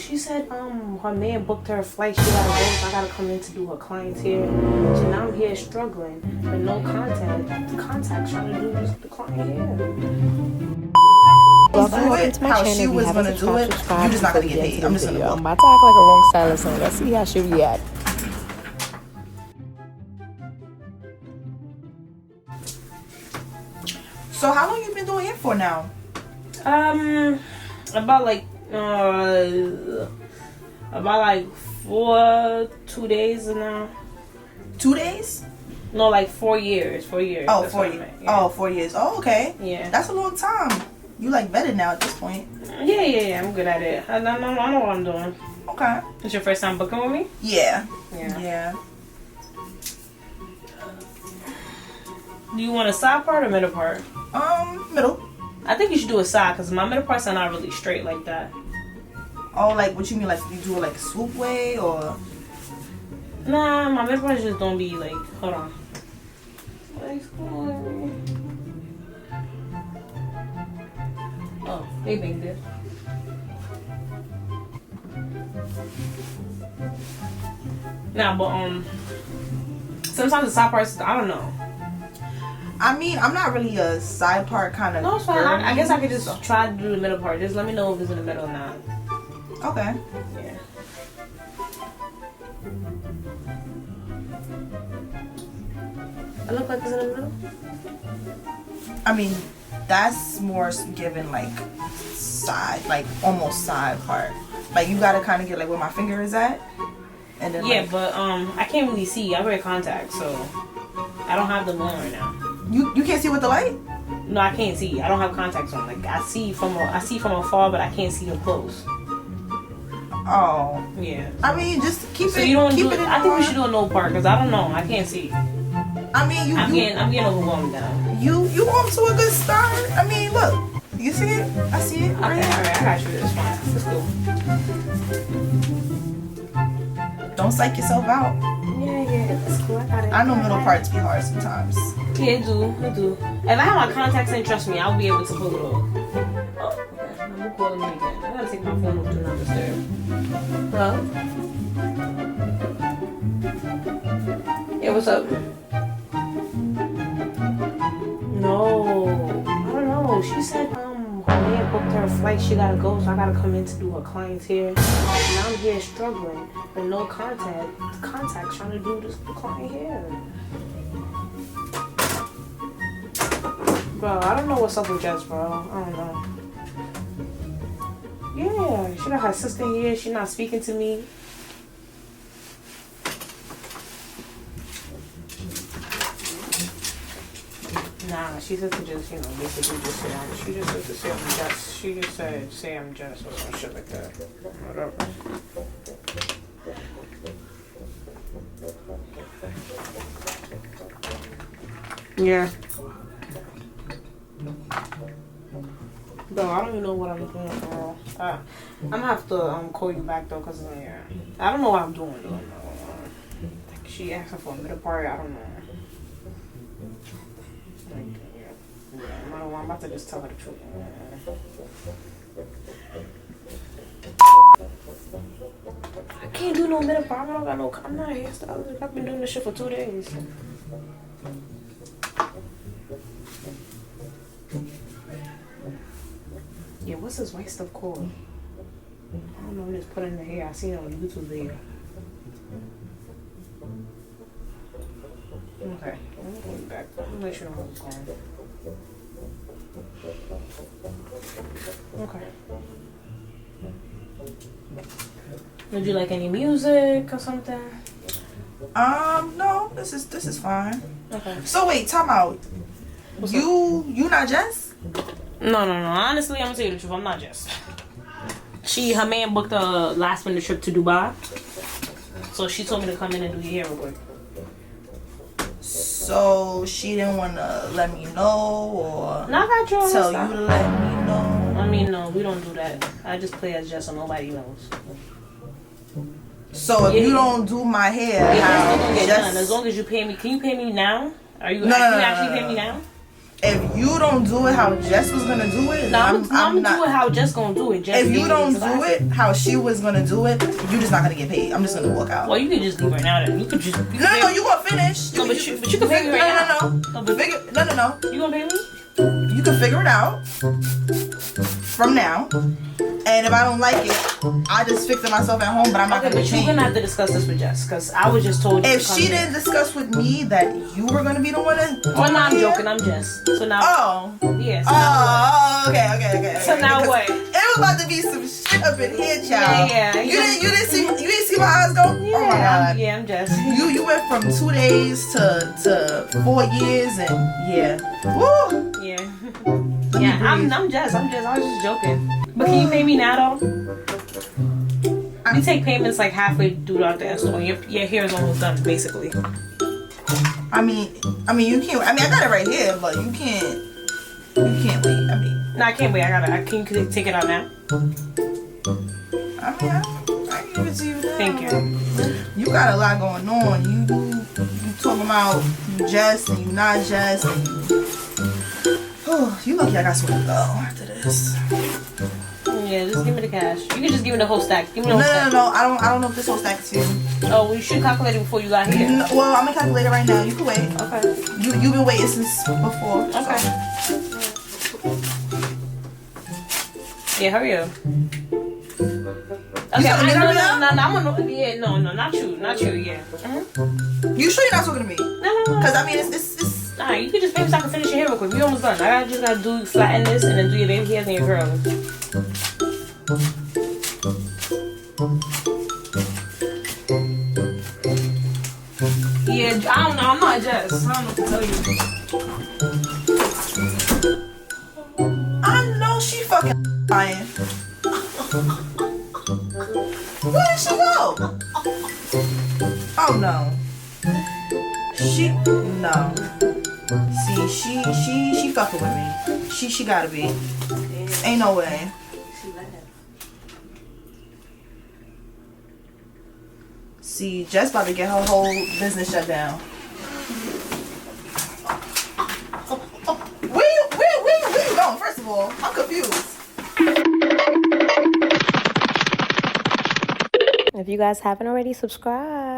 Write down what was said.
she said her man booked her a flight. She gotta go, so I gotta come in to do her clients here. So now I'm here struggling with no contact trying to do this the client here. Do it how she was gonna do it. You're just not gonna get paid. I'm just gonna I'm about to act like a wrong stylist and let's see how she react. So how long you been doing hair for now? About like 2 days now. 2 days? No, like 4 years. 4 years. Oh, That's 4 what I years. meant, yeah. Oh, 4 years. Oh, okay. Yeah. That's a long time. You like vetted now at this point. Yeah. I'm good at it. I know what I'm doing. Okay. It's your first time booking with me? Yeah. Yeah. Do you want a side part or middle part? Middle. I think you should do a side because my middle parts are not really straight like that. Oh, like what you mean? Like you do it like a swoop way or? Nah, my middle parts just don't be like. Hold on. Oh, they banged it. Nah, but sometimes the side parts, I don't know. I mean, I'm not really a side part kind of. No, it's fine. I guess I could just try to do the middle part. Just let me know if it's in the middle or not. Okay. Yeah. I look like it's in the middle? I mean, that's more given like side, like almost side part. Like you gotta kind of get like where my finger is at. And then yeah, like, but I can't really see. I wear contacts, so I don't have them on right now. You can't see with the light? No, I can't see. I don't have contacts on. Like I see from afar, but I can't see them close. Oh. Yeah. I mean, just keep So it. you don't keep do it. I think we should do a no part because I don't know. I can't see. I mean, I'm getting overwhelmed now. You off to a good start. I mean, look. You see it? I see it. Okay, all right, I got you. It's fine. It's cool. Don't psych yourself out. Yeah, it's cool. I got it. I know middle parts be hard sometimes. Yeah, it do. If I have my contacts in, trust me, I'll be able to pull it off. Oh, okay. I'm calling me again. I gotta take my phone off to not disturb. Hello? Yeah, what's up? No, I don't know. She said her man booked her a flight. She gotta go, so I gotta come in to do her clients here. And I'm here struggling with no contact trying to do this client here. Bro, I don't know what's up with Jess, bro. I don't know. Yeah, she got her sister here. She not speaking to me. Nah, she said to just, basically just say she just said to say I'm Jess. She just said say I'm Jess or some shit like that. Whatever. Yeah. Bro, I don't even know what I'm doing for real. I'm gonna have to call you back though, cause yeah, I don't know what I'm doing though. She asking for a middle part. I don't know. I'm about to just tell her the truth. I can't do no middle part. I'm not a hairstylist. I've been doing this shit for 2 days. Yeah, what's this white stuff called? I don't know. I'm just putting in the hair. I seen it on YouTube video. Okay, I'm going back. I'm gonna let you know what's going on. Okay. Would you like any music or something? No. This is fine. Okay. So wait, time out. What's You not Jess? No. Honestly, I'm gonna tell you the truth. I'm not Jess. Her man booked a last minute trip to Dubai, so she told me to come in and do your hair real quick. So she didn't want to let me know, or No, I got you. tell you to let me know. I mean, no, we don't do that. I just play as Jess so nobody knows. So if you don't do my hair, Yeah, how it's not gonna get Jess? done. As long as you pay me. Can you pay me now? Are you No, actually paying me now? if you don't do it how Jess was gonna do it, No, I'm gonna do it how Jess gonna do it. Jess if you don't do class. it how she was gonna do it, you're just not gonna get paid. I'm just gonna walk out. Well, you can just leave right now. Then you could just. You No, you gonna finish. No, but you can pay me right now. No, but no. You gonna pay me? You can figure it out from now. And if I don't like it, I just fix it myself at home. But I'm not Okay, gonna but change. you're gonna have to discuss this with Jess, cause I was just told. If she didn't discuss with me that you were gonna be the one that. Well, no, I'm joking. I'm Jess. So now. Oh. Yes. Okay. So now Because what? It was about to be some shit up in here, child. Yeah. You didn't see my eyes go? Yeah, Oh my god. I'm Jess. You went from 2 days to 4 years and yeah. Woo! Yeah. Yeah, I'm Jess. I was just joking. But can you pay me now though? We take payments like halfway throughout the install. Your hair is almost done, basically. I mean you can't. I got it right here, but you can't wait. No, I can't wait. I can you take it out now. I give it to you now. Thank you. You got a lot going on. You talking about you Jess and you not Jess and you lucky I got somewhere to go after this. Yeah, just give me the cash. You can just give me the whole stack. Give me the whole stack. No. I don't know if this whole stack is here. Oh, well, you should calculate it before you got here. No, well, I'm gonna calculate it right now. You can wait. Okay. You've been waiting since before. Okay. So. Yeah, hurry up. Okay, No, I'm gonna. Yeah, no, not you, yeah. You sure you're not talking to me? No. Cause I mean, it's. Nah, you can just pay me so I can finish your hair real quick. We almost done. I just gotta do flatten this and then do your baby hairs and your curls. Yeah, I don't know. I'm not Jess. I don't know what to tell you. I know she fucking lying. Where did she go? Oh no. No. See, she fucking with me. She gotta be. Ain't no way. See, Jess about to get her whole business shut down. Where you going? First of all, I'm confused. If you guys haven't already, subscribe.